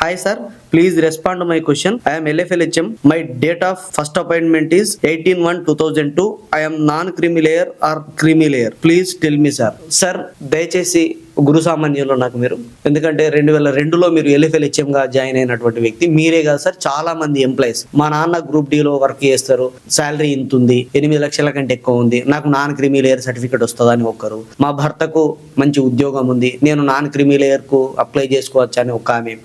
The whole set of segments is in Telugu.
Hi sir, please respond to my question. I am LFLHM. My date of first appointment is 18/1/2002. I am non-creamy layer or creamy layer. Please tell me sir. Sir, దయచేసి గురు సామాన్యంలో నాకు మీరు, ఎందుకంటే 2002లో మీరు LFLHM గా జాయిన్ అయినటువంటి వ్యక్తి మీరే కాదు సార్. చాలా మంది ఎంప్లాయీస్ మా నాన్న గ్రూప్ డిలో వర్క్ చేస్తారు, శాలరీ ఇంత ఉంది, 8 లక్షల కంటే ఎక్కువ ఉంది, నాకు నాన్ క్రీమీ లేయర్ సర్టిఫికేట్ వస్తుందని ఒకరు, మా భర్తకు మంచి ఉద్యోగం ఉంది, నేను నాన్ క్రీమీ లేయర్ కు అప్లై చేసుకోవచ్చు అని ఒక ఆమె.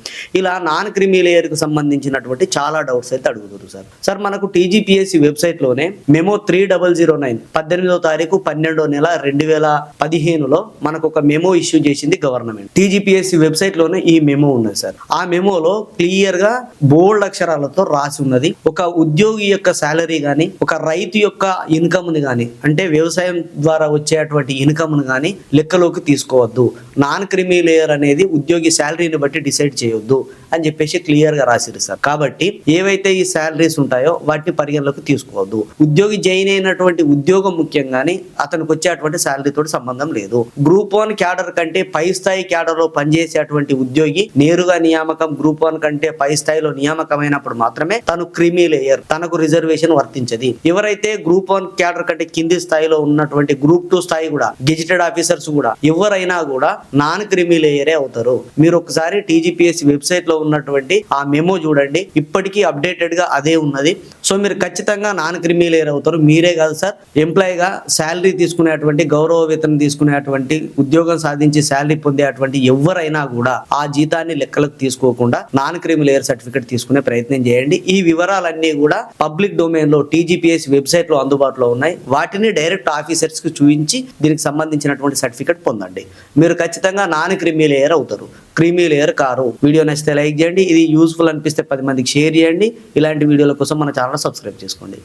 ఇలా నాన్ క్రీమీ లేయర్ కు సంబంధించినటువంటి చాలా డౌట్స్ అయితే అడుగుతారు సార్. సార్ మనకు TGPSC వెబ్సైట్ లోనే మెమో 3009 18వ తారీఖు 12వ నెల 2015లో మనకు ఒక మెమో ఇష్యూ చేసింది గవర్నమెంట్. TGPSC వెబ్సైట్ లోనే ఈ మెమో ఉన్నది సార్. ఆ మెమోలో క్లియర్ గా బోల్డ్ అక్షరాలతో రాసి ఉన్నది, ఒక ఉద్యోగి యొక్క శాలరీ గాని, ఒక రైతు యొక్క ఇన్కమ్ ని గాని, అంటే వ్యవసాయం ద్వారా వచ్చేటువంటి ఇన్కమ్ ని గాని లెక్కలోకి తీసుకోవద్దు, నాన్ క్రిమీ లేయర్ అనేది ఉద్యోగి శాలరీని బట్టి డిసైడ్ చేయొద్దు అని చెప్పేసి క్లియర్ గా రాసిరు సార్. కాబట్టి ఏవైతే ఈ శాలరీస్ ఉంటాయో వాటిని పరిగణలోకి తీసుకోవద్దు. ఉద్యోగి జాయిన్ అయినటువంటి ఉద్యోగం ముఖ్యంగానే అతనికి వచ్చేటువంటి శాలరీ తోటి సంబంధం లేదు. గ్రూప్ 1 క్యాడర్ కంటే పై స్థాయి క్యాడర్ లో పనిచేసేటువంటి ఉద్యోగి నేరుగా నియామకం గ్రూప్ 1 కంటే పై స్థాయిలో నియామకమైనప్పుడు మాత్రమే తను క్రిమీ లేయర్, తనకు రిజర్వేషన్ వర్తించది. ఎవరైతే గ్రూప్ 1 క్యాడర్ కంటే కింది స్థాయిలో ఉన్నటువంటి గ్రూప్ 2 స్థాయి కూడా గెజిటెడ్ ఆఫీసర్స్ కూడా ఎవరైనా కూడా నాన్ క్రిమీ లేయరే అవుతారు. మీరు ఒకసారి TGPSC వెబ్సైట్ లో ఉన్నటువంటి ఆ మెమో చూడండి, ఇప్పటికీ అప్డేటెడ్ గా అదే ఉన్నది. సో మీరు ఖచ్చితంగా నాన్ క్రిమీ లేయర్ అవుతారు. మీరే కాదు సార్, ఎంప్లాయీగా శాలరీ తీసుకునేటువంటి, గౌరవ వేతనం తీసుకునేటువంటి, ఉద్యోగం సాధించి శాలరీ పొందేటువంటి ఎవరైనా కూడా ఆ జీతాన్ని లెక్కలకు తీసుకోకుండా నాన్ క్రిమీ లేయర్ సర్టిఫికేట్ తీసుకునే ప్రయత్నం చేయండి. ఈ వివరాలన్నీ కూడా పబ్లిక్ డొమైన్ లో TGPSC వెబ్సైట్ లో అందుబాటులో ఉన్నాయి. వాటిని డైరెక్ట్ ఆఫీసర్స్ కి చూపించి దీనికి సంబంధించినటువంటి సర్టిఫికేట్ పొందండి. మీరు ఖచ్చితంగా నాన్ క్రిమీ లేయర్ అవుతారు, క్రీమీ లేయర్ కారు. వీడియో నచ్చితే లైక్ చేయండి, ఇది యూస్ఫుల్ అనిపిస్తే 10 మందికి షేర్ చేయండి. ఇలాంటి వీడియోల కోసం మన ఛానల్ సబ్స్క్రైబ్ చేసుకోండి.